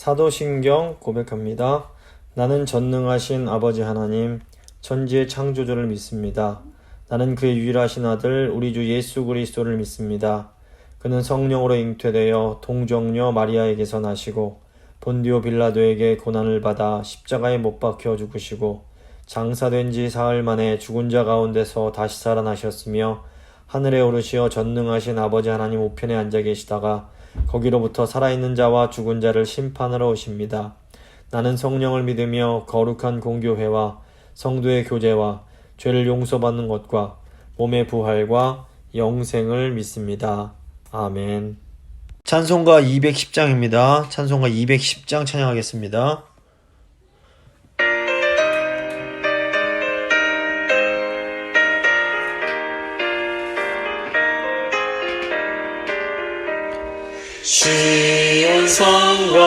사도신경 고백합니다. 나는 전능하신 아버지 하나님, 천지의 창조주를 믿습니다. 나는 그의 유일하신 아들 우리 주 예수 그리스도를 믿습니다. 그는 성령으로 잉태되어 동정녀 마리아에게서 나시고 본디오 빌라도에게 고난을 받아 십자가에 못 박혀 죽으시고 장사된 지 사흘 만에 죽은 자 가운데서 다시 살아나셨으며 하늘에 오르시어 전능하신 아버지 하나님 우편에 앉아 계시다가 거기로부터 살아있는 자와 죽은 자를 심판하러 오십니다. 나는 성령을 믿으며 거룩한 공교회와 성도의 교제와 죄를 용서받는 것과 몸의 부활과 영생을 믿습니다. 아멘. 찬송가 210장입니다. 찬송가 210장 찬양하겠습니다. 시온성과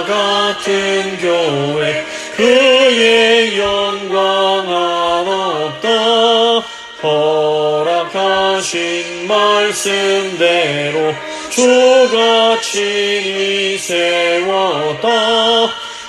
같은 교회 그의 영광 하나 없다. 허락하신 말씀대로 주가 친히 세웠다.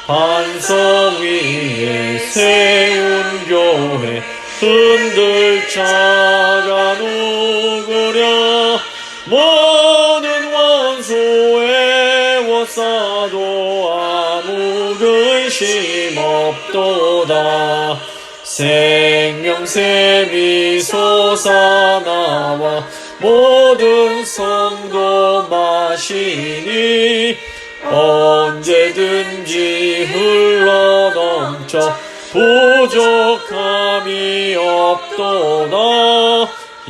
반석 위에 세운 교회 흔들 자가 누구랴. 모든 원수에 워싸도 아무 근심 없도다. 생명샘이 솟아나와 모든 성도 마시니 언제든지 흘러넘쳐 부족함이 없도다.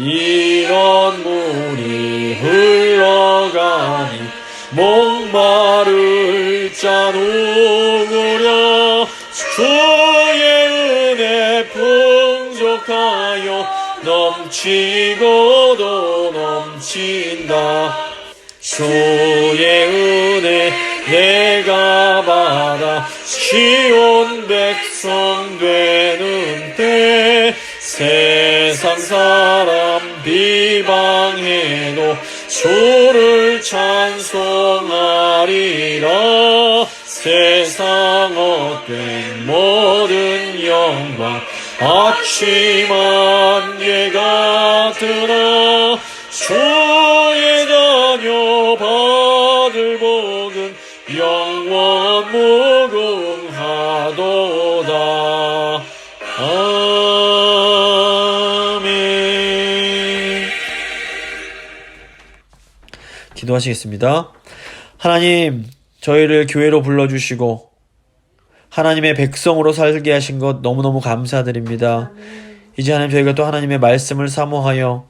이런 물이 흘러가니 목마를 자 누구랴. 주의 은혜 풍족하여 넘치고도 넘친다. 주의 은혜 내가 받아 시온 백성 되는 때 세상 사람 비방해도 주를 찬송하리라. 세상 헛된 모든 영광 아침 안개 같으나 주의 자녀 받을 복은 영원 무궁하도다. 아멘. 기도하시겠습니다. 하나님, 저희를 교회로 불러주시고 하나님의 백성으로 살게 하신 것 너무너무 감사드립니다. 이제 하나님, 저희가 또 하나님의 말씀을 사모하여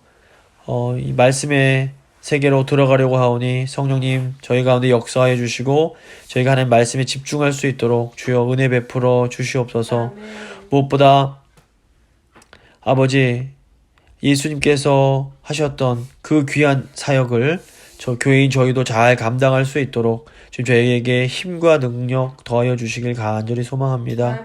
이 말씀의 세계로 들어가려고 하오니 성령님 저희 가운데 역사하여 주시고 저희가 하나님 말씀에 집중할 수 있도록 주여 은혜 베풀어 주시옵소서. 무엇보다 아버지, 예수님께서 하셨던 그 귀한 사역을 교회인 저희도 잘 감당할 수 있도록 지금 저희에게 힘과 능력 더하여 주시길 간절히 소망합니다.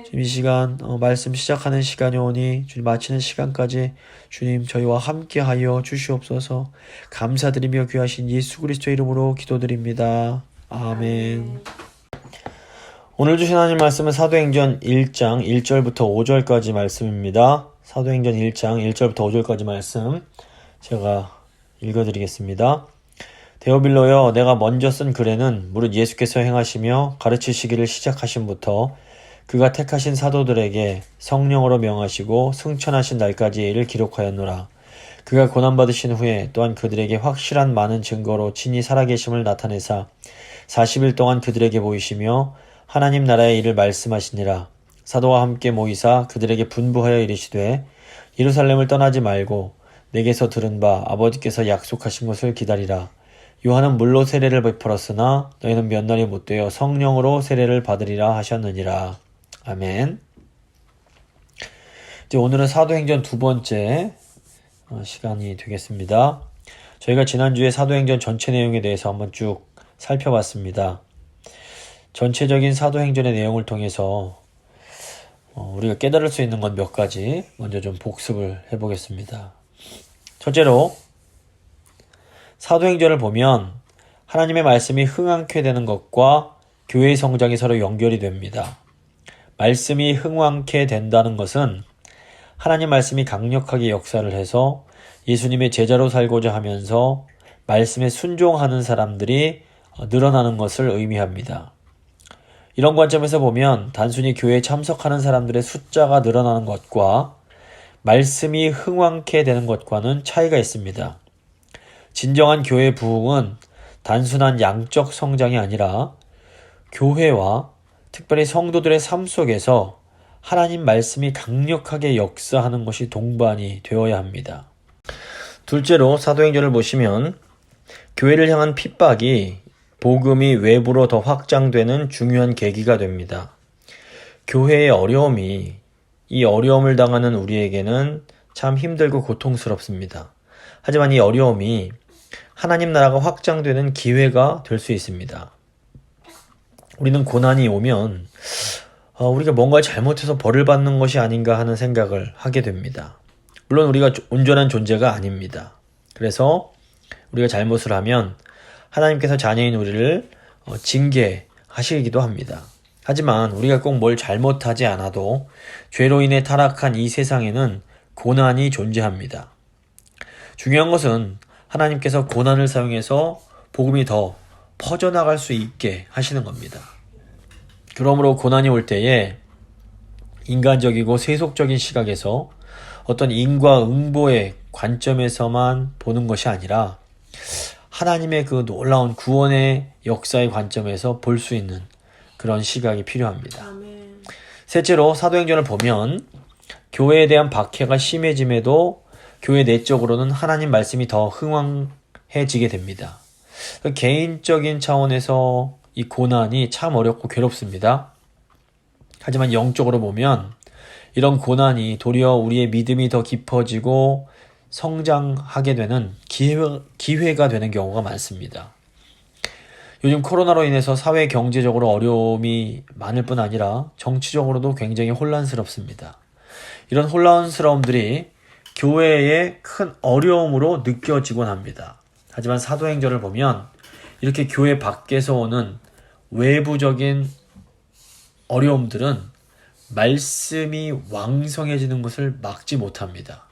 지금 이 시간 말씀 시작하는 시간이 오니 주님 마치는 시간까지 주님 저희와 함께하여 주시옵소서. 감사드리며 귀하신 예수 그리스도의 이름으로 기도드립니다. 아멘. 오늘 주신 하나님 말씀은 사도행전 1장 1절부터 5절까지 말씀입니다. 사도행전 1장 1절부터 5절까지 말씀 제가 읽어드리겠습니다. 데오빌로여, 내가 먼저 쓴 글에는 무릇 예수께서 행하시며 가르치시기를 시작하신부터 그가 택하신 사도들에게 성령으로 명하시고 승천하신 날까지의 일을 기록하였노라. 그가 고난받으신 후에 또한 그들에게 확실한 많은 증거로 친히 살아계심을 나타내사 40일 동안 그들에게 보이시며 하나님 나라의 일을 말씀하시니라. 사도와 함께 모이사 그들에게 분부하여 이르시되 예루살렘을 떠나지 말고 내게서 들은 바 아버지께서 약속하신 것을 기다리라. 요한은 물로 세례를 베풀었으나 너희는 몇 날이 못되어 성령으로 세례를 받으리라 하셨느니라. 아멘. 이제 오늘은 사도행전 두 번째 시간이 되겠습니다. 저희가 지난주에 사도행전 전체 내용에 대해서 한번 쭉 살펴봤습니다. 전체적인 사도행전의 내용을 통해서 우리가 깨달을 수 있는 건 몇 가지 먼저 좀 복습을 해보겠습니다. 첫째로 사도행전을 보면 하나님의 말씀이 흥황케 되는 것과 교회의 성장이 서로 연결이 됩니다. 말씀이 흥왕케 된다는 것은 하나님 말씀이 강력하게 역사를 해서 예수님의 제자로 살고자 하면서 말씀에 순종하는 사람들이 늘어나는 것을 의미합니다. 이런 관점에서 보면 단순히 교회에 참석하는 사람들의 숫자가 늘어나는 것과 말씀이 흥왕케 되는 것과는 차이가 있습니다. 진정한 교회 부흥은 단순한 양적 성장이 아니라 교회와 특별히 성도들의 삶 속에서 하나님 말씀이 강력하게 역사하는 것이 동반이 되어야 합니다. 둘째로 사도행전을 보시면 교회를 향한 핍박이 복음이 외부로 더 확장되는 중요한 계기가 됩니다. 교회의 어려움이 이 어려움을 당하는 우리에게는 참 힘들고 고통스럽습니다. 하지만 이 어려움이 하나님 나라가 확장되는 기회가 될 수 있습니다. 우리는 고난이 오면 우리가 뭔가 잘못해서 벌을 받는 것이 아닌가 하는 생각을 하게 됩니다. 물론 우리가 온전한 존재가 아닙니다. 그래서 우리가 잘못을 하면 하나님께서 자녀인 우리를 징계하시기도 합니다. 하지만 우리가 꼭 뭘 잘못하지 않아도 죄로 인해 타락한 이 세상에는 고난이 존재합니다. 중요한 것은 하나님께서 고난을 사용해서 복음이 더 퍼져나갈 수 있게 하시는 겁니다. 그러므로 고난이 올 때에 인간적이고 세속적인 시각에서 어떤 인과응보의 관점에서만 보는 것이 아니라 하나님의 그 놀라운 구원의 역사의 관점에서 볼 수 있는 그런 시각이 필요합니다. 아멘. 셋째로 사도행전을 보면 교회에 대한 박해가 심해짐에도 교회 내적으로는 하나님 말씀이 더 흥왕해지게 됩니다. 개인적인 차원에서 이 고난이 참 어렵고 괴롭습니다. 하지만 영적으로 보면 이런 고난이 도리어 우리의 믿음이 더 깊어지고 성장하게 되는 기회가 되는 경우가 많습니다. 요즘 코로나로 인해서 사회 경제적으로 어려움이 많을 뿐 아니라 정치적으로도 굉장히 혼란스럽습니다. 이런 혼란스러움들이 교회의 큰 어려움으로 느껴지곤 합니다. 하지만 사도행전을 보면 이렇게 교회 밖에서 오는 외부적인 어려움들은 말씀이 왕성해지는 것을 막지 못합니다.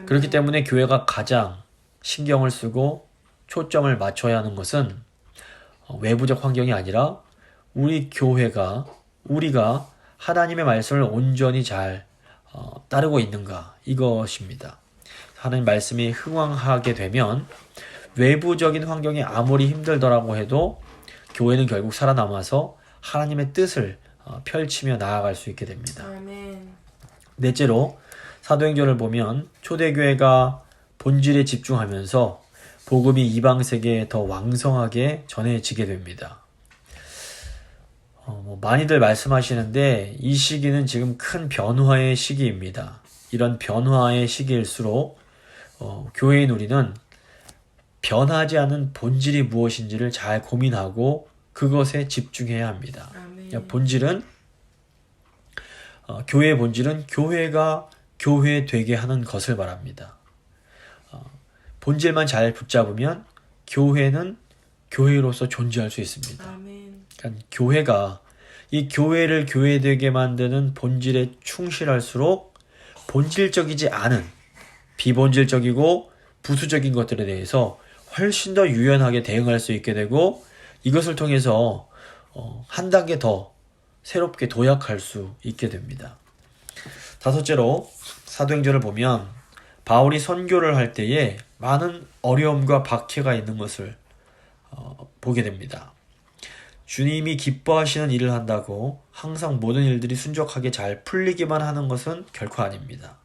그렇기 때문에 교회가 가장 신경을 쓰고 초점을 맞춰야 하는 것은 외부적 환경이 아니라 우리 교회가 우리가 하나님의 말씀을 온전히 잘 따르고 있는가 이것입니다. 하나님 말씀이 흥왕하게 되면 외부적인 환경이 아무리 힘들더라고 해도 교회는 결국 살아남아서 하나님의 뜻을 펼치며 나아갈 수 있게 됩니다. 아멘. 넷째로 사도행전을 보면 초대교회가 본질에 집중하면서 복음이 이방 세계에 더 왕성하게 전해지게 됩니다. 많이들 말씀하시는데 이 시기는 지금 큰 변화의 시기입니다. 이런 변화의 시기일수록 교회인 우리는 변하지 않은 본질이 무엇인지를 잘 고민하고 그것에 집중해야 합니다. 아멘. 본질은 교회의 본질은 교회가 교회 되게 하는 것을 말합니다. 본질만 잘 붙잡으면 교회는 교회로서 존재할 수 있습니다. 아멘. 그러니까 교회가 이 교회를 교회되게 만드는 본질에 충실할수록 본질적이지 않은 비본질적이고 부수적인 것들에 대해서 훨씬 더 유연하게 대응할 수 있게 되고 이것을 통해서 한 단계 더 새롭게 도약할 수 있게 됩니다. 다섯째로 사도행전을 보면 바울이 선교를 할 때에 많은 어려움과 박해가 있는 것을 보게 됩니다. 주님이 기뻐하시는 일을 한다고 항상 모든 일들이 순적하게 잘 풀리기만 하는 것은 결코 아닙니다.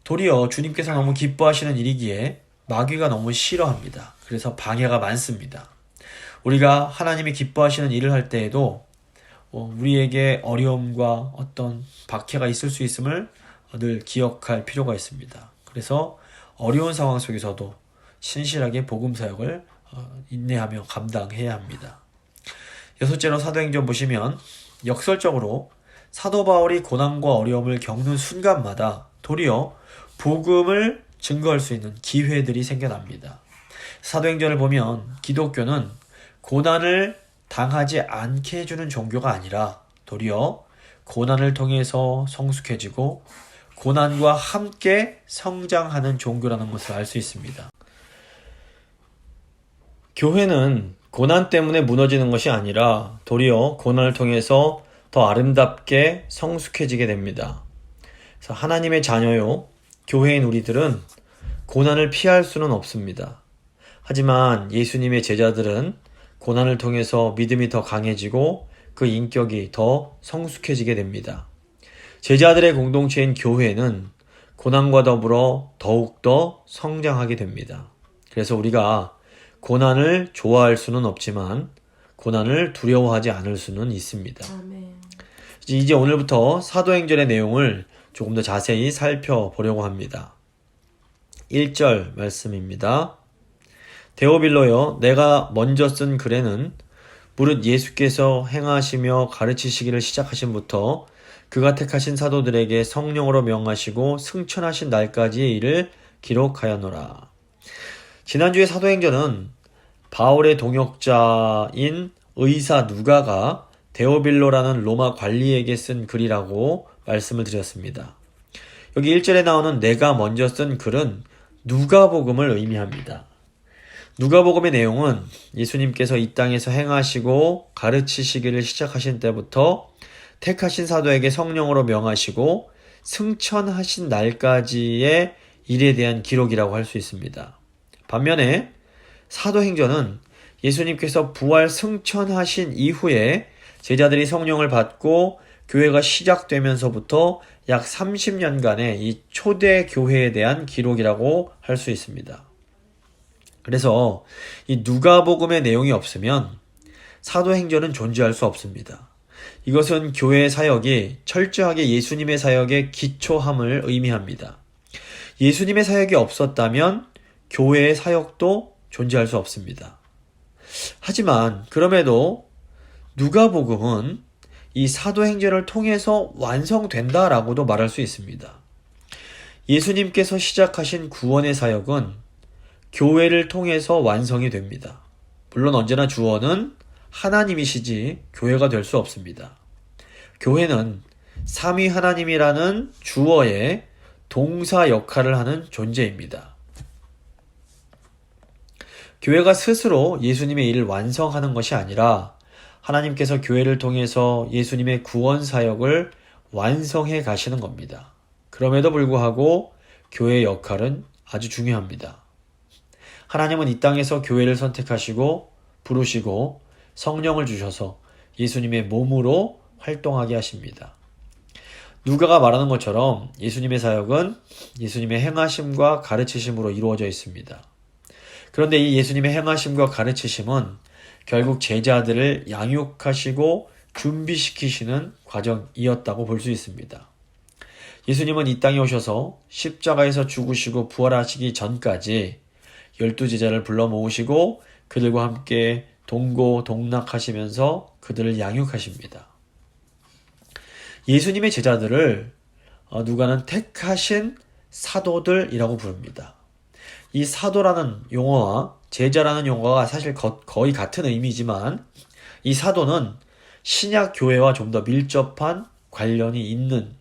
도리어 주님께서 너무 기뻐하시는 일이기에 마귀가 너무 싫어합니다. 그래서 방해가 많습니다. 우리가 하나님이 기뻐하시는 일을 할 때에도 우리에게 어려움과 어떤 박해가 있을 수 있음을 늘 기억할 필요가 있습니다. 그래서 어려운 상황 속에서도 신실하게 복음 사역을 인내하며 감당해야 합니다. 여섯째로 사도행전 보시면 역설적으로 사도 바울이 고난과 어려움을 겪는 순간마다 도리어 복음을 증거할 수 있는 기회들이 생겨납니다. 사도행전을 보면 기독교는 고난을 당하지 않게 해주는 종교가 아니라 도리어 고난을 통해서 성숙해지고 고난과 함께 성장하는 종교라는 것을 알 수 있습니다. 교회는 고난 때문에 무너지는 것이 아니라 도리어 고난을 통해서 더 아름답게 성숙해지게 됩니다. 그래서 하나님의 자녀요, 교회인 우리들은 고난을 피할 수는 없습니다. 하지만 예수님의 제자들은 고난을 통해서 믿음이 더 강해지고 그 인격이 더 성숙해지게 됩니다. 제자들의 공동체인 교회는 고난과 더불어 더욱더 성장하게 됩니다. 그래서 우리가 고난을 좋아할 수는 없지만 고난을 두려워하지 않을 수는 있습니다. 아멘. 이제 오늘부터 사도행전의 내용을 조금 더 자세히 살펴보려고 합니다. 1절 말씀입니다. 데오빌로여, 내가 먼저 쓴 글에는 무릇 예수께서 행하시며 가르치시기를 시작하신부터 그가 택하신 사도들에게 성령으로 명하시고 승천하신 날까지의 일을 기록하였노라. 지난주의 사도행전은 바울의 동역자인 의사 누가가 데오빌로라는 로마 관리에게 쓴 글이라고 말씀을 드렸습니다. 여기 1절에 나오는 내가 먼저 쓴 글은 누가복음을 의미합니다. 누가복음의 내용은 예수님께서 이 땅에서 행하시고 가르치시기를 시작하신 때부터 택하신 사도에게 성령으로 명하시고 승천하신 날까지의 일에 대한 기록이라고 할 수 있습니다. 반면에 사도행전은 예수님께서 부활 승천하신 이후에 제자들이 성령을 받고 교회가 시작되면서부터 약 30년간의 이 초대 교회에 대한 기록이라고 할 수 있습니다. 그래서 이 누가복음의 내용이 없으면 사도행전은 존재할 수 없습니다. 이것은 교회의 사역이 철저하게 예수님의 사역의 기초함을 의미합니다. 예수님의 사역이 없었다면 교회의 사역도 존재할 수 없습니다. 하지만 그럼에도 누가복음은 이 사도행전을 통해서 완성된다라고도 말할 수 있습니다. 예수님께서 시작하신 구원의 사역은 교회를 통해서 완성이 됩니다. 물론 언제나 주어는 하나님이시지 교회가 될 수 없습니다. 교회는 삼위 하나님이라는 주어의 동사 역할을 하는 존재입니다. 교회가 스스로 예수님의 일을 완성하는 것이 아니라 하나님께서 교회를 통해서 예수님의 구원 사역을 완성해 가시는 겁니다. 그럼에도 불구하고 교회의 역할은 아주 중요합니다. 하나님은 이 땅에서 교회를 선택하시고 부르시고 성령을 주셔서 예수님의 몸으로 활동하게 하십니다. 누가가 말하는 것처럼 예수님의 사역은 예수님의 행하심과 가르치심으로 이루어져 있습니다. 그런데 이 예수님의 행하심과 가르치심은 결국 제자들을 양육하시고 준비시키시는 과정이었다고 볼 수 있습니다. 예수님은 이 땅에 오셔서 십자가에서 죽으시고 부활하시기 전까지 12제자를 불러 모으시고 그들과 함께 동고동락하시면서 그들을 양육하십니다. 예수님의 제자들을 누가는 택하신 사도들이라고 부릅니다. 이 사도라는 용어와 제자라는 용어가 사실 거의 같은 의미지만 이 사도는 신약 교회와 좀 더 밀접한 관련이 있는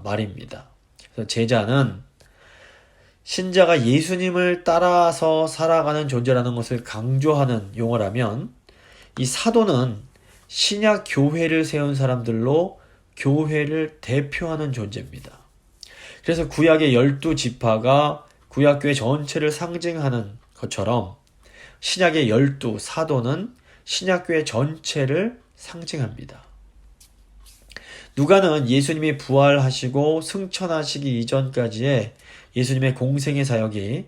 말입니다. 그래서 제자는 신자가 예수님을 따라서 살아가는 존재라는 것을 강조하는 용어라면 이 사도는 신약 교회를 세운 사람들로 교회를 대표하는 존재입니다. 그래서 구약의 12지파가 구약교회 전체를 상징하는 것처럼 신약의 12사도는 신약교회 전체를 상징합니다. 누가는 예수님이 부활하시고 승천하시기 이전까지의 예수님의 공생의 사역이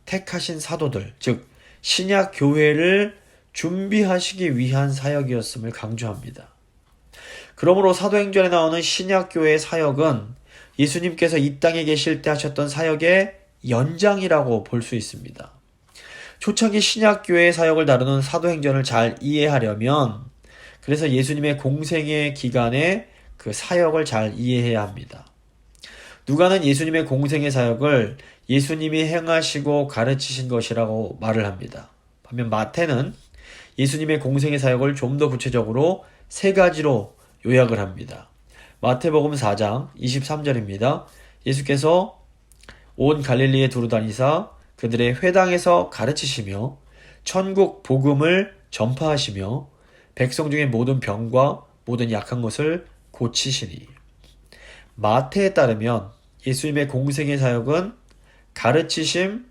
택하신 사도들, 즉 신약 교회를 준비하시기 위한 사역이었음을 강조합니다. 그러므로 사도행전에 나오는 신약 교회의 사역은 예수님께서 이 땅에 계실 때 하셨던 사역의 연장이라고 볼 수 있습니다. 초창기 신약 교회의 사역을 다루는 사도행전을 잘 이해하려면 그래서 예수님의 공생의 기간에 그 사역을 잘 이해해야 합니다. 누가는 예수님의 공생의 사역을 예수님이 행하시고 가르치신 것이라고 말을 합니다. 반면 마태는 예수님의 공생의 사역을 좀 더 구체적으로 세 가지로 요약을 합니다. 마태복음 4장 23절입니다. 예수께서 온 갈릴리에 두루 다니사 그들의 회당에서 가르치시며 천국 복음을 전파하시며 백성 중에 모든 병과 모든 약한 것을 고치시니. 마태에 따르면 예수님의 공생의 사역은 가르치심,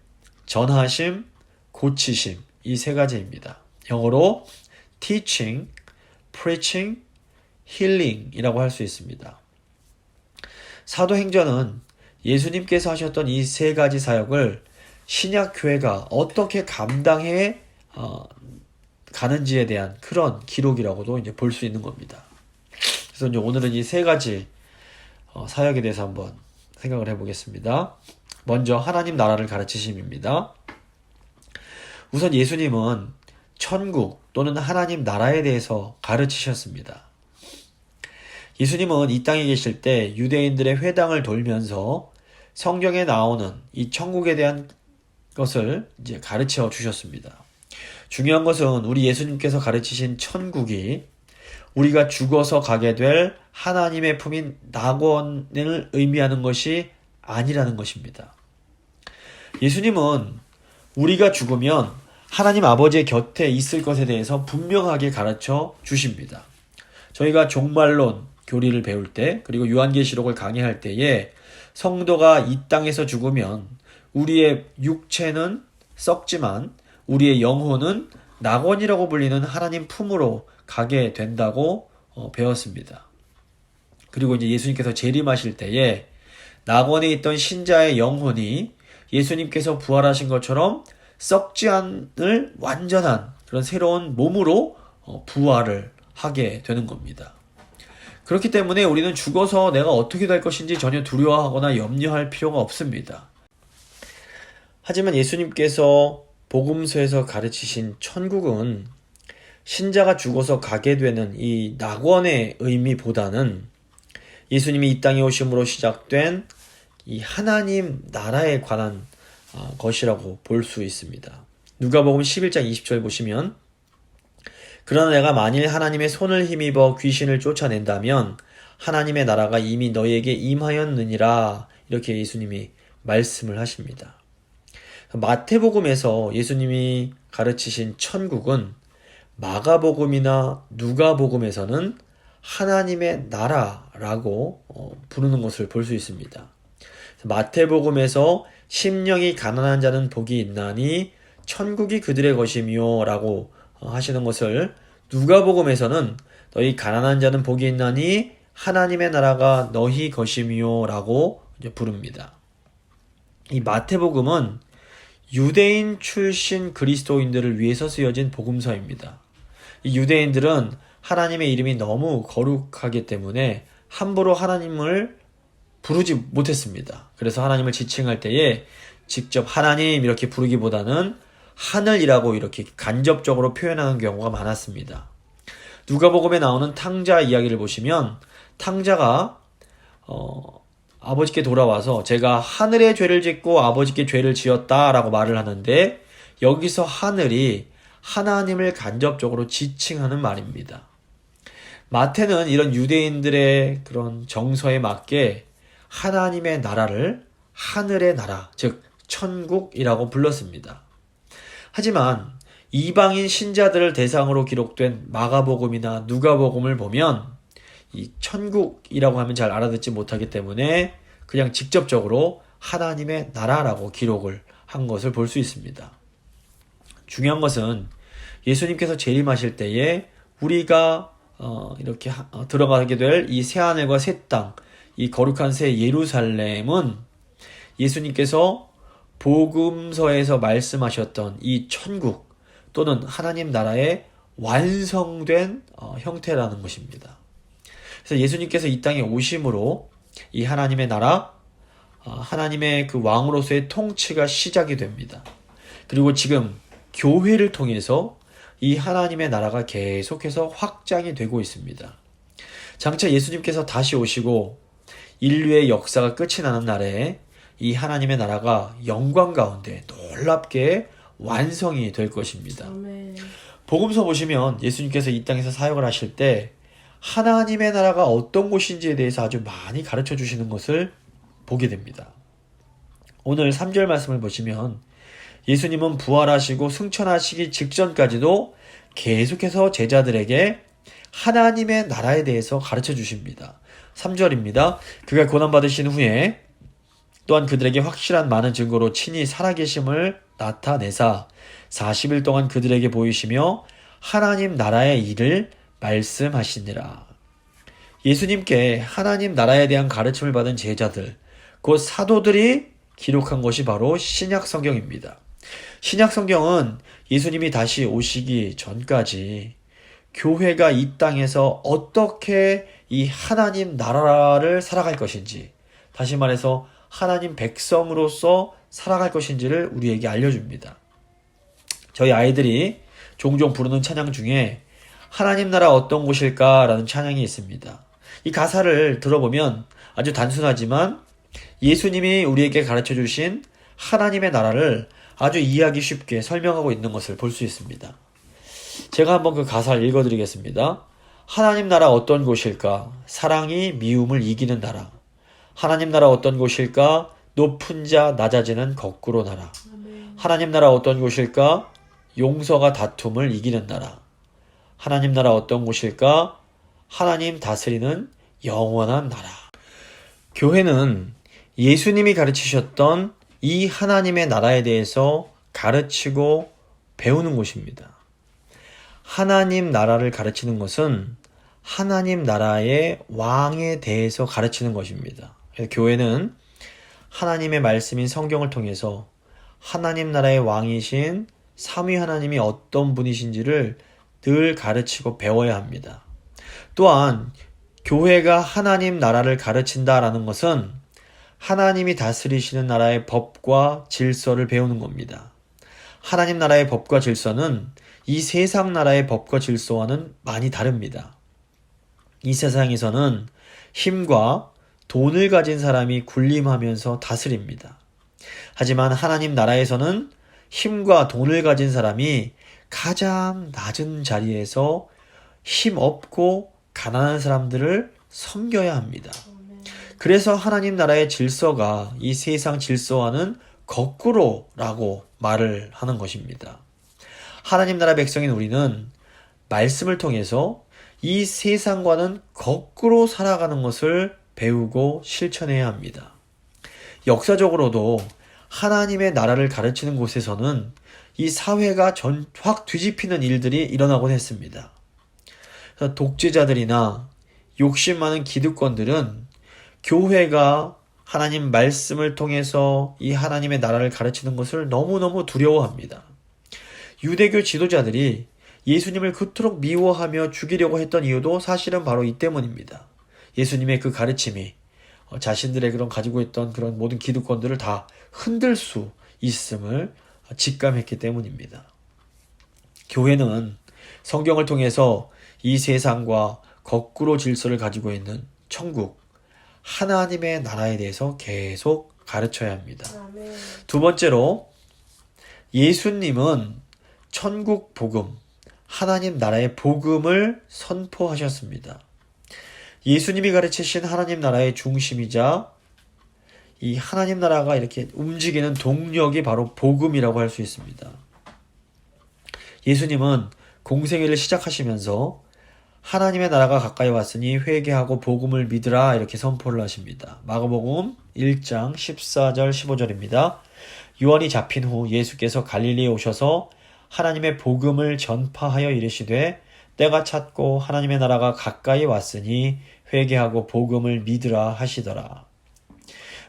전하심, 고치심 이 세 가지입니다. 영어로 teaching, preaching, healing 이라고 할 수 있습니다. 사도행전은 예수님께서 하셨던 이 세 가지 사역을 신약교회가 어떻게 감당해 가는지에 대한 그런 기록이라고도 이제 볼 수 있는 겁니다. 그래서 이제 오늘은 이 세 가지 사역에 대해서 한번 생각을 해보겠습니다. 먼저 하나님 나라를 가르치심입니다. 우선 예수님은 천국 또는 하나님 나라에 대해서 가르치셨습니다. 예수님은 이 땅에 계실 때 유대인들의 회당을 돌면서 성경에 나오는 이 천국에 대한 것을 이제 가르쳐 주셨습니다. 중요한 것은 우리 예수님께서 가르치신 천국이 우리가 죽어서 가게 될 하나님의 품인 낙원을 의미하는 것이 아니라는 것입니다. 예수님은 우리가 죽으면 하나님 아버지의 곁에 있을 것에 대해서 분명하게 가르쳐 주십니다. 저희가 종말론 교리를 배울 때 그리고 요한계시록을 강의할 때에 성도가 이 땅에서 죽으면 우리의 육체는 썩지만 우리의 영혼은 낙원이라고 불리는 하나님 품으로 가게 된다고 배웠습니다. 그리고 이제 예수님께서 재림하실 때에 낙원에 있던 신자의 영혼이 예수님께서 부활하신 것처럼 썩지 않을 완전한 그런 새로운 몸으로 부활을 하게 되는 겁니다. 그렇기 때문에 우리는 죽어서 내가 어떻게 될 것인지 전혀 두려워하거나 염려할 필요가 없습니다. 하지만 예수님께서 복음서에서 가르치신 천국은 신자가 죽어서 가게 되는 이 낙원의 의미보다는 예수님이 이 땅에 오심으로 시작된 이 하나님 나라에 관한 것이라고 볼 수 있습니다. 누가복음 11장 20절 보시면 그러나 내가 만일 하나님의 손을 힘입어 귀신을 쫓아낸다면 하나님의 나라가 이미 너희에게 임하였느니라 이렇게 예수님이 말씀을 하십니다. 마태복음에서 예수님이 가르치신 천국은 마가복음이나 누가복음에서는 하나님의 나라라고 부르는 것을 볼 수 있습니다. 마태복음에서 심령이 가난한 자는 복이 있나니 천국이 그들의 것이며 라고 하시는 것을 누가복음에서는 너희 가난한 자는 복이 있나니 하나님의 나라가 너희 것이며 라고 부릅니다. 이 마태복음은 유대인 출신 그리스도인들을 위해서 쓰여진 복음서입니다. 이 유대인들은 하나님의 이름이 너무 거룩하기 때문에 함부로 하나님을 부르지 못했습니다. 그래서 하나님을 지칭할 때에 직접 하나님 이렇게 부르기보다는 하늘이라고 이렇게 간접적으로 표현하는 경우가 많았습니다. 누가복음에 나오는 탕자 이야기를 보시면 탕자가 아버지께 돌아와서 제가 하늘의 죄를 짓고 아버지께 죄를 지었다라고 말을 하는데 여기서 하늘이 하나님을 간접적으로 지칭하는 말입니다. 마태는 이런 유대인들의 그런 정서에 맞게 하나님의 나라를 하늘의 나라, 즉 천국이라고 불렀습니다. 하지만 이방인 신자들을 대상으로 기록된 마가복음이나 누가복음을 보면 이 천국이라고 하면 잘 알아듣지 못하기 때문에 그냥 직접적으로 하나님의 나라라고 기록을 한 것을 볼 수 있습니다. 중요한 것은 예수님께서 재림하실 때에 우리가 이렇게 들어가게 될 이 새하늘과 새 땅, 이 거룩한 새 예루살렘은 예수님께서 복음서에서 말씀하셨던 이 천국 또는 하나님 나라의 완성된 형태라는 것입니다. 그래서 예수님께서 이 땅에 오심으로 이 하나님의 나라, 하나님의 그 왕으로서의 통치가 시작이 됩니다. 그리고 지금 교회를 통해서 이 하나님의 나라가 계속해서 확장이 되고 있습니다. 장차 예수님께서 다시 오시고 인류의 역사가 끝이 나는 날에 이 하나님의 나라가 영광 가운데 놀랍게 완성이 될 것입니다. 아멘. 복음서 보시면 예수님께서 이 땅에서 사역을 하실 때 하나님의 나라가 어떤 곳인지에 대해서 아주 많이 가르쳐 주시는 것을 보게 됩니다. 오늘 3절 말씀을 보시면 예수님은 부활하시고 승천하시기 직전까지도 계속해서 제자들에게 하나님의 나라에 대해서 가르쳐 주십니다. 3절입니다. 그가 고난받으신 후에 또한 그들에게 확실한 많은 증거로 친히 살아계심을 나타내사 40일 동안 그들에게 보이시며 하나님 나라의 일을 말씀하시니라. 예수님께 하나님 나라에 대한 가르침을 받은 제자들, 곧 사도들이 기록한 것이 바로 신약 성경입니다. 신약 성경은 예수님이 다시 오시기 전까지 교회가 이 땅에서 어떻게 이 하나님 나라를 살아갈 것인지, 다시 말해서 하나님 백성으로서 살아갈 것인지를 우리에게 알려줍니다. 저희 아이들이 종종 부르는 찬양 중에 하나님 나라 어떤 곳일까? 라는 찬양이 있습니다. 이 가사를 들어보면 아주 단순하지만 예수님이 우리에게 가르쳐 주신 하나님의 나라를 아주 이해하기 쉽게 설명하고 있는 것을 볼 수 있습니다. 제가 한번 그 가사를 읽어드리겠습니다. 하나님 나라 어떤 곳일까? 사랑이 미움을 이기는 나라. 하나님 나라 어떤 곳일까? 높은 자 낮아지는 거꾸로 나라. 하나님 나라 어떤 곳일까? 용서가 다툼을 이기는 나라. 하나님 나라 어떤 곳일까? 하나님 다스리는 영원한 나라. 교회는 예수님이 가르치셨던 이 하나님의 나라에 대해서 가르치고 배우는 곳입니다. 하나님 나라를 가르치는 것은 하나님 나라의 왕에 대해서 가르치는 것입니다. 교회는 하나님의 말씀인 성경을 통해서 하나님 나라의 왕이신 삼위 하나님이 어떤 분이신지를 늘 가르치고 배워야 합니다. 또한 교회가 하나님 나라를 가르친다라는 것은 하나님이 다스리시는 나라의 법과 질서를 배우는 겁니다. 하나님 나라의 법과 질서는 이 세상 나라의 법과 질서와는 많이 다릅니다. 이 세상에서는 힘과 돈을 가진 사람이 군림하면서 다스립니다. 하지만 하나님 나라에서는 힘과 돈을 가진 사람이 가장 낮은 자리에서 힘 없고 가난한 사람들을 섬겨야 합니다. 그래서 하나님 나라의 질서가 이 세상 질서와는 거꾸로라고 말을 하는 것입니다. 하나님 나라 백성인 우리는 말씀을 통해서 이 세상과는 거꾸로 살아가는 것을 배우고 실천해야 합니다. 역사적으로도 하나님의 나라를 가르치는 곳에서는 이 사회가 확 뒤집히는 일들이 일어나곤 했습니다. 독재자들이나 욕심 많은 기득권들은 교회가 하나님 말씀을 통해서 이 하나님의 나라를 가르치는 것을 너무너무 두려워합니다. 유대교 지도자들이 예수님을 그토록 미워하며 죽이려고 했던 이유도 사실은 바로 이 때문입니다. 예수님의 그 가르침이 자신들의 가지고 있던 그런 모든 기득권들을 다 흔들 수 있음을 직감했기 때문입니다. 교회는 성경을 통해서 이 세상과 거꾸로 질서를 가지고 있는 천국, 하나님의 나라에 대해서 계속 가르쳐야 합니다. 아멘. 두 번째로, 예수님은 천국 복음, 하나님 나라의 복음을 선포하셨습니다. 예수님이 가르치신 하나님 나라의 중심이자 이 하나님 나라가 이렇게 움직이는 동력이 바로 복음이라고 할 수 있습니다. 예수님은 공생애를 시작하시면서 하나님의 나라가 가까이 왔으니 회개하고 복음을 믿으라 이렇게 선포를 하십니다. 마가복음 1장 14절 15절입니다. 유언이 잡힌 후 예수께서 갈릴리에 오셔서 하나님의 복음을 전파하여 이르시되 때가 찼고 하나님의 나라가 가까이 왔으니 회개하고 복음을 믿으라 하시더라.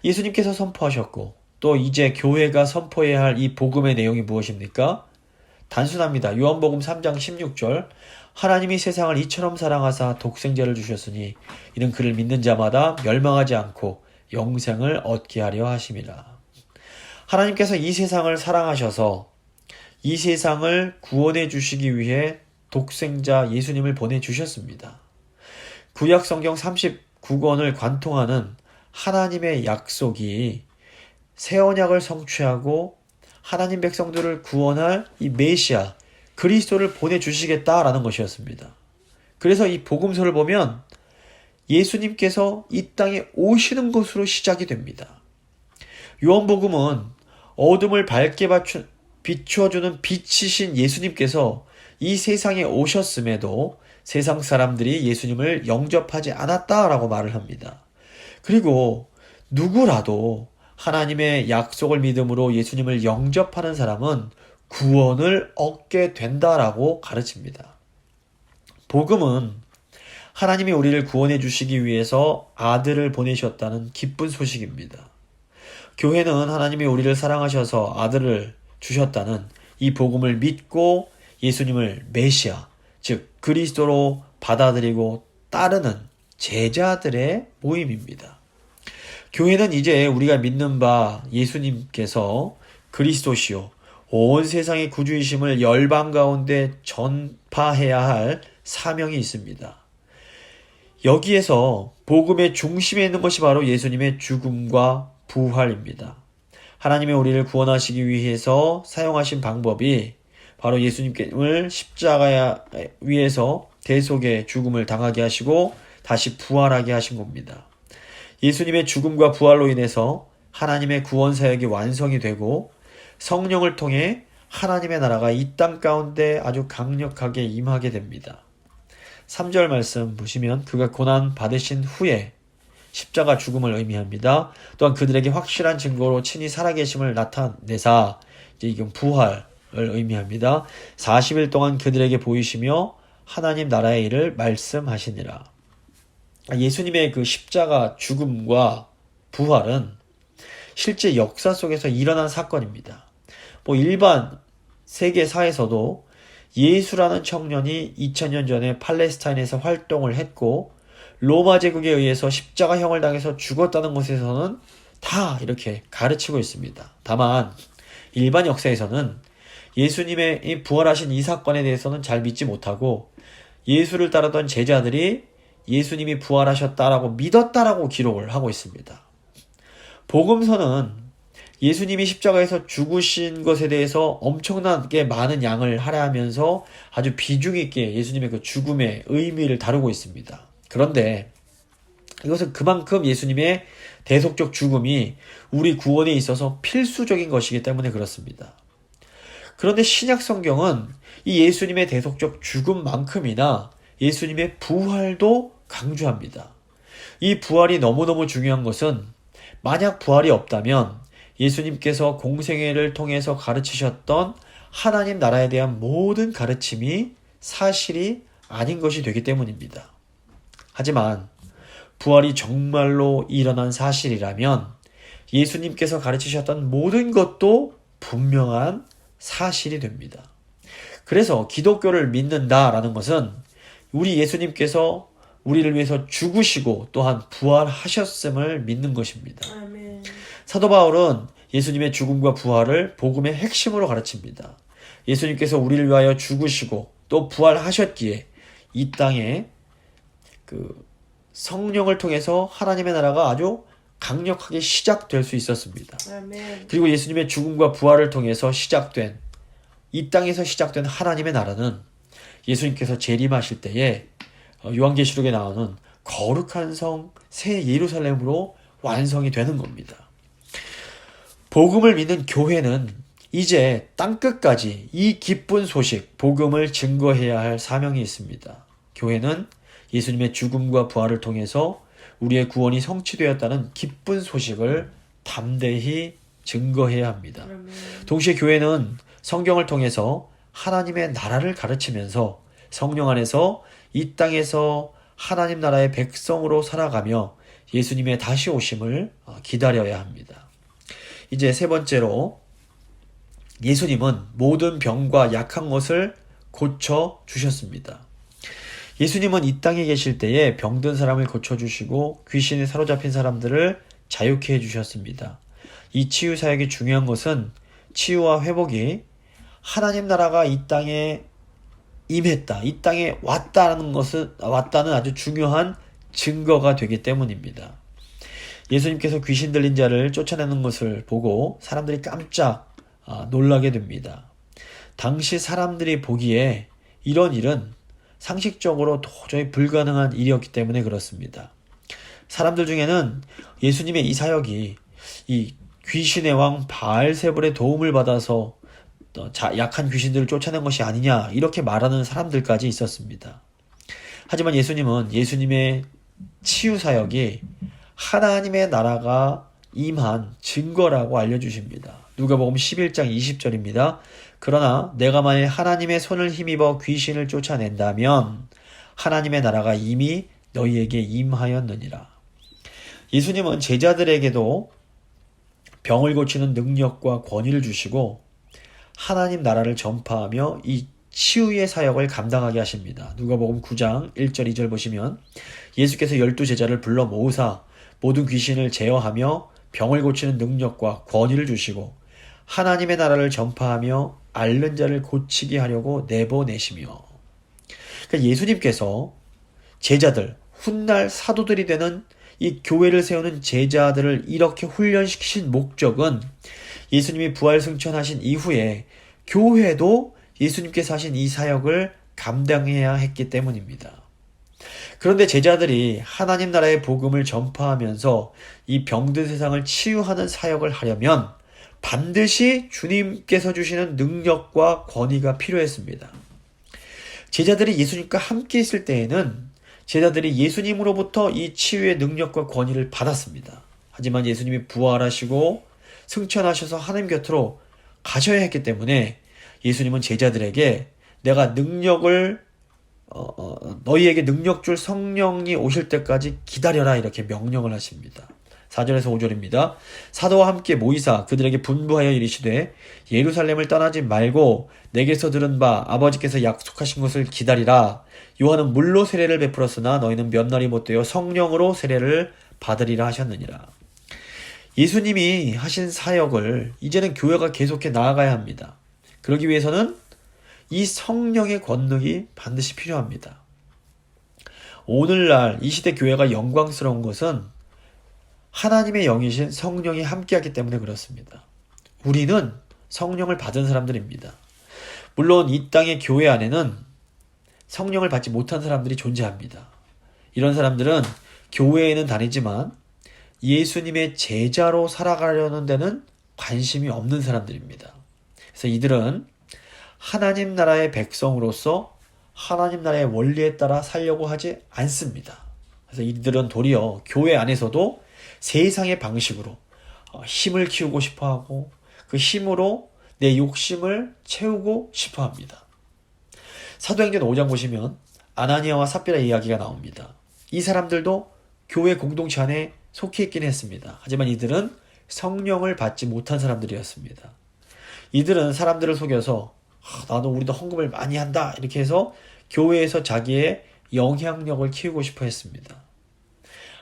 예수님께서 선포하셨고 또 이제 교회가 선포해야 할 이 복음의 내용이 무엇입니까? 단순합니다. 요한복음 3장 16절 하나님이 세상을 이처럼 사랑하사 독생자를 주셨으니 이는 그를 믿는 자마다 멸망하지 않고 영생을 얻게 하려 하심이라. 하나님께서 이 세상을 사랑하셔서 이 세상을 구원해 주시기 위해 독생자 예수님을 보내주셨습니다. 구약 성경 39권을 관통하는 하나님의 약속이 새 언약을 성취하고 하나님 백성들을 구원할 이 메시아, 그리스도를 보내주시겠다라는 것이었습니다. 그래서 이 복음서를 보면 예수님께서 이 땅에 오시는 것으로 시작이 됩니다. 요한복음은 어둠을 밝게 비추어주는 빛이신 예수님께서 이 세상에 오셨음에도 세상 사람들이 예수님을 영접하지 않았다라고 말을 합니다. 그리고 누구라도 하나님의 약속을 믿음으로 예수님을 영접하는 사람은 구원을 얻게 된다라고 가르칩니다. 복음은 하나님이 우리를 구원해 주시기 위해서 아들을 보내셨다는 기쁜 소식입니다. 교회는 하나님이 우리를 사랑하셔서 아들을 주셨다는 이 복음을 믿고 예수님을 메시아, 즉 그리스도로 받아들이고 따르는 제자들의 모임입니다. 교회는 이제 우리가 믿는 바 예수님께서 그리스도시요 온 세상의 구주이심을 열방 가운데 전파해야 할 사명이 있습니다. 여기에서 복음의 중심에 있는 것이 바로 예수님의 죽음과 부활입니다. 하나님이 우리를 구원하시기 위해서 사용하신 방법이 바로 예수님을 십자가 위에서 대속의 죽음을 당하게 하시고 다시 부활하게 하신 겁니다. 예수님의 죽음과 부활로 인해서 하나님의 구원 사역이 완성이 되고 성령을 통해 하나님의 나라가 이 땅 가운데 아주 강력하게 임하게 됩니다. 3절 말씀 보시면 그가 고난 받으신 후에 십자가 죽음을 의미합니다. 또한 그들에게 확실한 증거로 친히 살아계심을 나타내사 이건 부활을 의미합니다. 40일 동안 그들에게 보이시며 하나님 나라의 일을 말씀하시니라. 예수님의 그 십자가 죽음과 부활은 실제 역사 속에서 일어난 사건입니다. 일반 세계사에서도 예수라는 청년이 2000년 전에 팔레스타인에서 활동을 했고 로마 제국에 의해서 십자가형을 당해서 죽었다는 것에서는 다 이렇게 가르치고 있습니다. 다만 일반 역사에서는 예수님의 부활하신 이 사건에 대해서는 잘 믿지 못하고 예수를 따르던 제자들이 예수님이 부활하셨다라고 믿었다라고 기록을 하고 있습니다. 복음서는 예수님이 십자가에서 죽으신 것에 대해서 엄청나게 많은 양을 할애하면서 아주 비중 있게 예수님의 그 죽음의 의미를 다루고 있습니다. 그런데 이것은 그만큼 예수님의 대속적 죽음이 우리 구원에 있어서 필수적인 것이기 때문에 그렇습니다. 그런데 신약 성경은 이 예수님의 대속적 죽음만큼이나 예수님의 부활도 강조합니다. 이 부활이 너무너무 중요한 것은 만약 부활이 없다면 예수님께서 공생애를 통해서 가르치셨던 하나님 나라에 대한 모든 가르침이 사실이 아닌 것이 되기 때문입니다. 하지만 부활이 정말로 일어난 사실이라면 예수님께서 가르치셨던 모든 것도 분명한 사실이 됩니다. 그래서 기독교를 믿는다라는 것은 우리 예수님께서 우리를 위해서 죽으시고 또한 부활하셨음을 믿는 것입니다. 아멘. 사도 바울은 예수님의 죽음과 부활을 복음의 핵심으로 가르칩니다. 예수님께서 우리를 위하여 죽으시고 또 부활하셨기에 이 땅에 그 성령을 통해서 하나님의 나라가 아주 강력하게 시작될 수 있었습니다. 아멘. 그리고 예수님의 죽음과 부활을 통해서 시작된 이 땅에서 시작된 하나님의 나라는 예수님께서 재림하실 때에 요한계시록에 나오는 거룩한 성 새 예루살렘으로 완성이 되는 겁니다. 복음을 믿는 교회는 이제 땅끝까지 이 기쁜 소식, 복음을 증거해야 할 사명이 있습니다. 교회는 예수님의 죽음과 부활을 통해서 우리의 구원이 성취되었다는 기쁜 소식을 담대히 증거해야 합니다. 동시에 교회는 성경을 통해서 하나님의 나라를 가르치면서 성령 안에서 이 땅에서 하나님 나라의 백성으로 살아가며 예수님의 다시 오심을 기다려야 합니다. 이제 세 번째로 예수님은 모든 병과 약한 것을 고쳐 주셨습니다. 예수님은 이 땅에 계실 때에 병든 사람을 고쳐주시고 귀신에 사로잡힌 사람들을 자유케 해주셨습니다. 이 치유 사역이 중요한 것은 치유와 회복이 하나님 나라가 이 땅에 임했다, 이 땅에 왔다는 아주 중요한 증거가 되기 때문입니다. 예수님께서 귀신 들린 자를 쫓아내는 것을 보고 사람들이 깜짝 놀라게 됩니다. 당시 사람들이 보기에 이런 일은 상식적으로 도저히 불가능한 일이었기 때문에 그렇습니다. 사람들 중에는 예수님의 이 사역이 이 귀신의 왕 바알세불의 도움을 받아서 약한 귀신들을 쫓아낸 것이 아니냐 이렇게 말하는 사람들까지 있었습니다. 하지만 예수님은 예수님의 치유 사역이 하나님의 나라가 임한 증거라고 알려주십니다. 누가복음 11장 20절입니다. 그러나 내가 만일 하나님의 손을 힘입어 귀신을 쫓아낸다면 하나님의 나라가 이미 너희에게 임하였느니라. 예수님은 제자들에게도 병을 고치는 능력과 권위를 주시고 하나님 나라를 전파하며 이 치유의 사역을 감당하게 하십니다. 누가복음 9장 1절 2절 보시면 예수께서 12제자를 불러 모으사 모든 귀신을 제어하며 병을 고치는 능력과 권위를 주시고 하나님의 나라를 전파하며 앓는 자를 고치게 하려고 내보내시며. 그러니까 예수님께서 제자들, 훗날 사도들이 되는 이 교회를 세우는 제자들을 이렇게 훈련시키신 목적은 예수님이 부활 승천하신 이후에 교회도 예수님께서 하신 이 사역을 감당해야 했기 때문입니다. 그런데 제자들이 하나님 나라의 복음을 전파하면서 이 병든 세상을 치유하는 사역을 하려면 반드시 주님께서 주시는 능력과 권위가 필요했습니다. 제자들이 예수님과 함께 있을 때에는 제자들이 예수님으로부터 이 치유의 능력과 권위를 받았습니다. 하지만 예수님이 부활하시고 승천하셔서 하나님 곁으로 가셔야 했기 때문에 예수님은 제자들에게 내가 너희에게 능력 줄 성령이 오실 때까지 기다려라 이렇게 명령을 하십니다. 4절에서 5절입니다. 사도와 함께 모이사 그들에게 분부하여 이르시되 예루살렘을 떠나지 말고 내게서 들은 바 아버지께서 약속하신 것을 기다리라. 요한은 물로 세례를 베풀었으나 너희는 몇 날이 못되어 성령으로 세례를 받으리라 하셨느니라. 예수님이 하신 사역을 이제는 교회가 계속해 나아가야 합니다. 그러기 위해서는 이 성령의 권능이 반드시 필요합니다. 오늘날 이 시대 교회가 영광스러운 것은 하나님의 영이신 성령이 함께하기 때문에 그렇습니다. 우리는 성령을 받은 사람들입니다. 물론 이 땅의 교회 안에는 성령을 받지 못한 사람들이 존재합니다. 이런 사람들은 교회에는 다니지만 예수님의 제자로 살아가려는 데는 관심이 없는 사람들입니다. 그래서 이들은 하나님 나라의 백성으로서 하나님 나라의 원리에 따라 살려고 하지 않습니다. 그래서 이들은 도리어 교회 안에서도 세상의 방식으로 힘을 키우고 싶어하고 그 힘으로 내 욕심을 채우고 싶어합니다. 사도행전 5장 보시면 아나니아와 삽비라 이야기가 나옵니다. 이 사람들도 교회 공동체 안에 속해 있긴 했습니다. 하지만 이들은 성령을 받지 못한 사람들이었습니다. 이들은 사람들을 속여서 나도 우리도 헌금을 많이 한다 이렇게 해서 교회에서 자기의 영향력을 키우고 싶어 했습니다.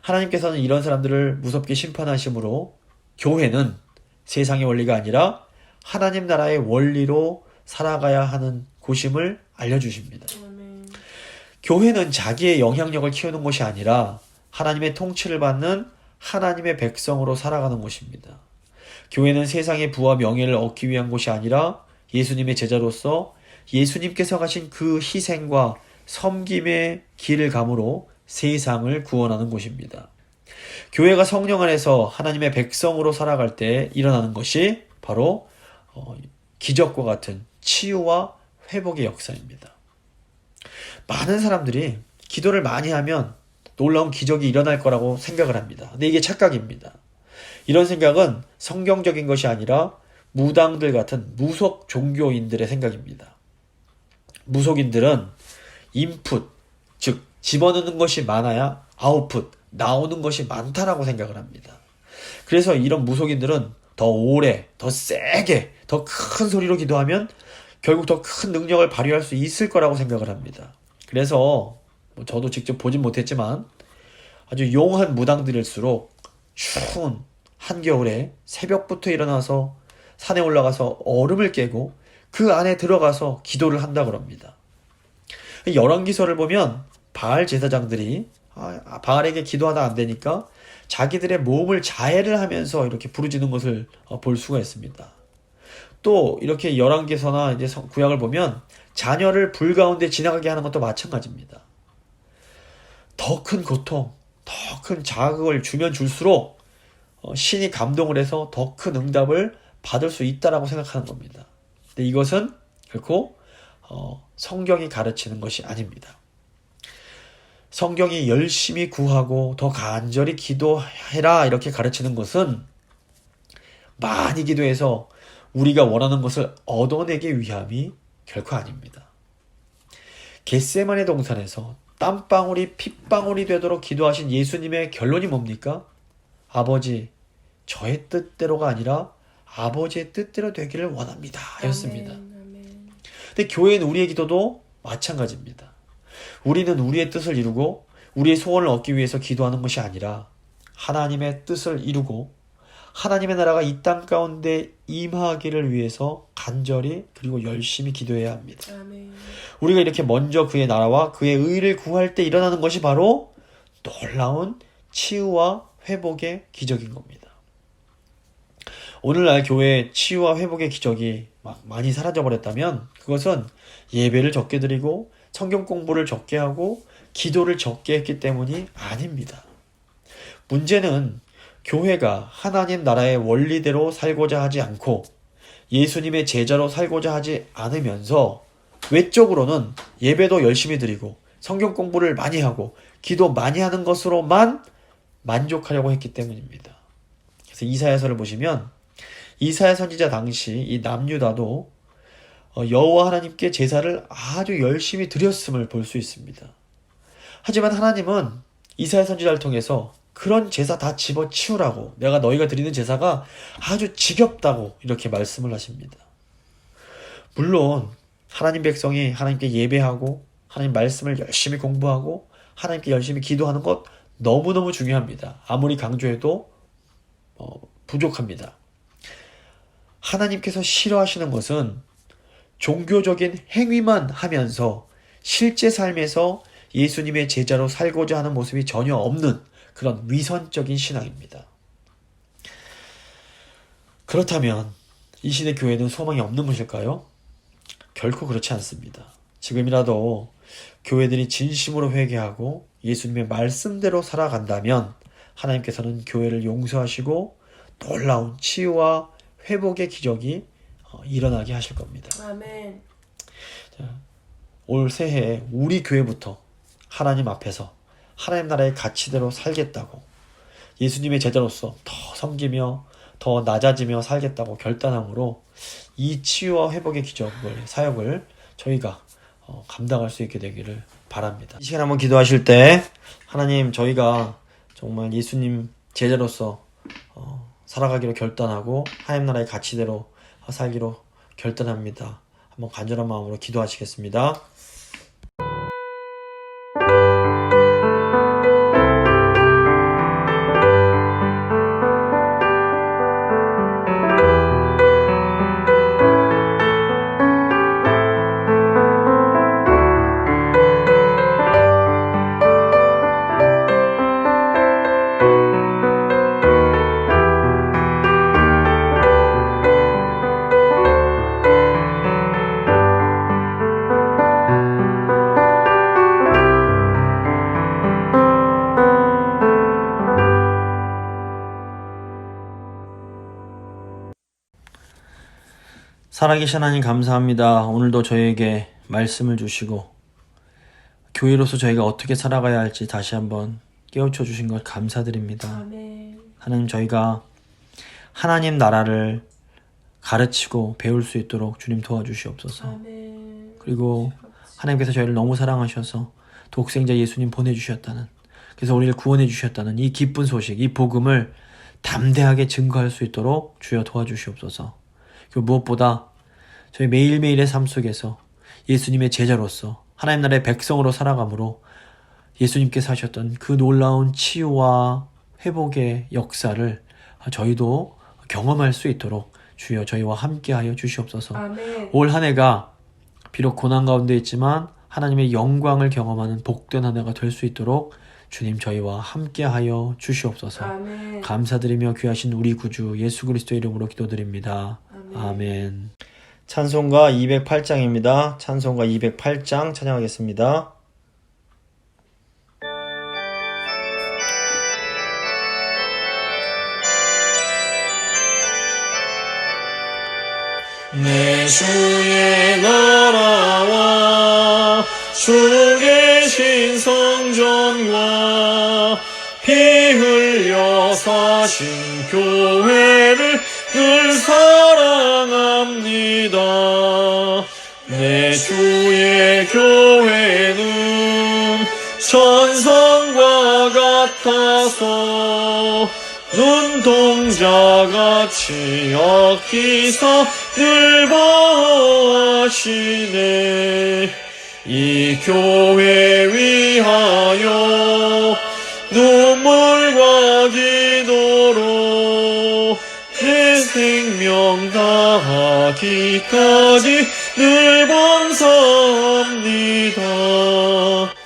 하나님께서는 이런 사람들을 무섭게 심판하심으로 교회는 세상의 원리가 아니라 하나님 나라의 원리로 살아가야 하는 곳임을 알려주십니다. 교회는 자기의 영향력을 키우는 곳이 아니라 하나님의 통치를 받는 하나님의 백성으로 살아가는 곳입니다. 교회는 세상의 부와 명예를 얻기 위한 곳이 아니라 예수님의 제자로서 예수님께서 가신 그 희생과 섬김의 길을 감으로 세상을 구원하는 곳입니다. 교회가 성령 안에서 하나님의 백성으로 살아갈 때 일어나는 것이 바로 기적과 같은 치유와 회복의 역사입니다. 많은 사람들이 기도를 많이 하면 놀라운 기적이 일어날 거라고 생각을 합니다. 근데 이게 착각입니다. 이런 생각은 성경적인 것이 아니라 무당들 같은 무속 종교인들의 생각입니다. 무속인들은 인풋, 즉 집어넣는 것이 많아야 아웃풋, 나오는 것이 많다라고 생각을 합니다. 그래서 이런 무속인들은 더 오래, 더 세게, 더 큰 소리로 기도하면 결국 더 큰 능력을 발휘할 수 있을 거라고 생각을 합니다. 그래서 저도 직접 보진 못했지만 아주 용한 무당들일수록 추운 한겨울에 새벽부터 일어나서 산에 올라가서 얼음을 깨고 그 안에 들어가서 기도를 한다고 합니다. 열왕기서를 보면 바알 제사장들이 바알에게 기도하다 안 되니까 자기들의 몸을 자해를 하면서 이렇게 부르짖는 것을 볼 수가 있습니다. 또 이렇게 열왕기서나 이제 구약을 보면 자녀를 불 가운데 지나가게 하는 것도 마찬가지입니다. 더 큰 고통, 더 큰 자극을 주면 줄수록 신이 감동을 해서 더 큰 응답을 받을 수 있다라고 생각하는 겁니다. 근데 이것은 결코 성경이 가르치는 것이 아닙니다. 성경이 열심히 구하고 더 간절히 기도해라 이렇게 가르치는 것은 많이 기도해서 우리가 원하는 것을 얻어내기 위함이 결코 아닙니다. 겟세마네 동산에서 땀방울이 핏방울이 되도록 기도하신 예수님의 결론이 뭡니까? 아버지, 저의 뜻대로가 아니라 아버지의 뜻대로 되기를 원합니다. 였습니다. 근데 교회는 우리의 기도도 마찬가지입니다. 우리는 우리의 뜻을 이루고 우리의 소원을 얻기 위해서 기도하는 것이 아니라 하나님의 뜻을 이루고 하나님의 나라가 이 땅 가운데 임하기를 위해서 간절히 그리고 열심히 기도해야 합니다. 아멘. 우리가 이렇게 먼저 그의 나라와 그의 의를 구할 때 일어나는 것이 바로 놀라운 치유와 회복의 기적인 겁니다. 오늘날 교회의 치유와 회복의 기적이 많이 사라져버렸다면 그것은 예배를 적게 드리고 성경 공부를 적게 하고 기도를 적게 했기 때문이 아닙니다. 문제는 교회가 하나님 나라의 원리대로 살고자 하지 않고 예수님의 제자로 살고자 하지 않으면서 외적으로는 예배도 열심히 드리고 성경 공부를 많이 하고 기도 많이 하는 것으로만 만족하려고 했기 때문입니다. 그래서 이사야서를 보시면 이사야 선지자 당시 이 남유다도 여호와 하나님께 제사를 아주 열심히 드렸음을 볼 수 있습니다. 하지만 하나님은 이사야 선지자를 통해서 그런 제사 다 집어치우라고, 내가 너희가 드리는 제사가 아주 지겹다고 이렇게 말씀을 하십니다. 물론 하나님 백성이 하나님께 예배하고 하나님 말씀을 열심히 공부하고 하나님께 열심히 기도하는 것 너무너무 중요합니다. 아무리 강조해도 부족합니다. 하나님께서 싫어하시는 것은 종교적인 행위만 하면서 실제 삶에서 예수님의 제자로 살고자 하는 모습이 전혀 없는 그런 위선적인 신앙입니다. 그렇다면 이 시대 교회는 소망이 없는 것일까요? 결코 그렇지 않습니다. 지금이라도 교회들이 진심으로 회개하고 예수님의 말씀대로 살아간다면 하나님께서는 교회를 용서하시고 놀라운 치유와 회복의 기적이 일어나게 하실 겁니다. 아멘. 자, 올 새해 우리 교회부터 하나님 앞에서 하나님 나라의 가치대로 살겠다고 예수님의 제자로서 더 섬기며 더 낮아지며 살겠다고 결단함으로 이 치유와 회복의 기적을 사역을 저희가 감당할 수 있게 되기를 바랍니다. 이 시간 한번 기도하실 때 하나님, 저희가 정말 예수님 제자로서 살아가기로 결단하고 하나님 나라의 가치대로 살기로 결단합니다. 한번 간절한 마음으로 기도하시겠습니다. 살아계신 하나님 감사합니다. 오늘도 저희에게 말씀을 주시고 교회로서 저희가 어떻게 살아가야 할지 다시 한번 깨우쳐 주신 것 감사드립니다. 아멘. 하나님, 저희가 하나님 나라를 가르치고 배울 수 있도록 주님 도와주시옵소서. 아멘. 그리고 하나님께서 저희를 너무 사랑하셔서 독생자 예수님 보내주셨다는, 그래서 우리를 구원해 주셨다는 이 기쁜 소식, 이 복음을 담대하게 증거할 수 있도록 주여 도와주시옵소서. 그리고 무엇보다 저희 매일매일의 삶 속에서 예수님의 제자로서 하나님 나라의 백성으로 살아감으로 예수님께서 하셨던 그 놀라운 치유와 회복의 역사를 저희도 경험할 수 있도록 주여 저희와 함께하여 주시옵소서. 아멘. 올 한 해가 비록 고난 가운데 있지만 하나님의 영광을 경험하는 복된 한 해가 될 수 있도록 주님 저희와 함께하여 주시옵소서. 아멘. 감사드리며 귀하신 우리 구주 예수 그리스도의 이름으로 기도드립니다. 아멘. 아멘. 찬송가 208장입니다. 찬송가 208장 찬양하겠습니다. 내 주의 나라와 주 계신 성전과 피 흘려 사신 교회를 늘 사랑합니다. 내 주의 교회는 천성과 같아서 눈동자같이 아끼사 늘 보호하시네. 이 교회 위하여 눈물과 기도로 내 생명 다하기까지 늘 봉사합니다.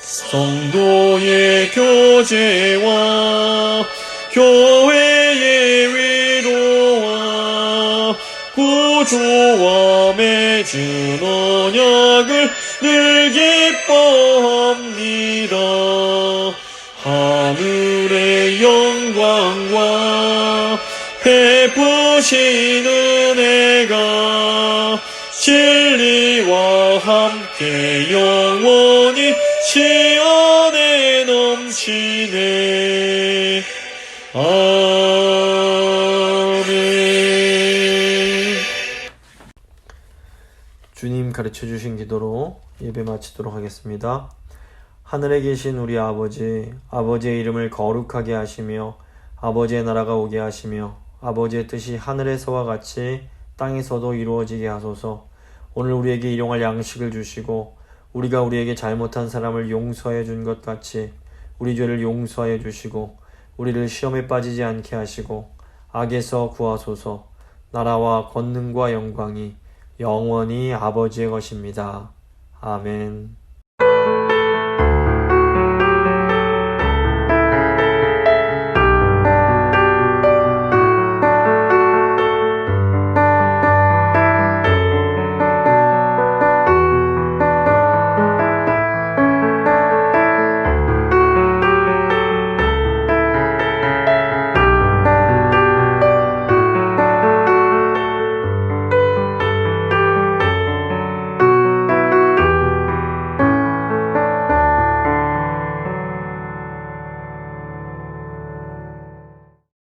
성도의 교제와 교회의 위로와 구주와 맺은 언약을 늘 기뻐합니다. 하늘의 영광과 베푸신 은혜가 진리와 함께 영원히 시온에 넘치네. 아멘. 주님 가르쳐주신 기도로 예배 마치도록 하겠습니다. 하늘에 계신 우리 아버지, 아버지의 이름을 거룩하게 하시며 아버지의 나라가 오게 하시며 아버지의 뜻이 하늘에서와 같이 땅에서도 이루어지게 하소서. 오늘 우리에게 일용할 양식을 주시고 우리가 우리에게 잘못한 사람을 용서해 준 것 같이 우리 죄를 용서해 주시고 우리를 시험에 빠지지 않게 하시고 악에서 구하소서. 나라와 권능과 영광이 영원히 아버지의 것입니다. 아멘.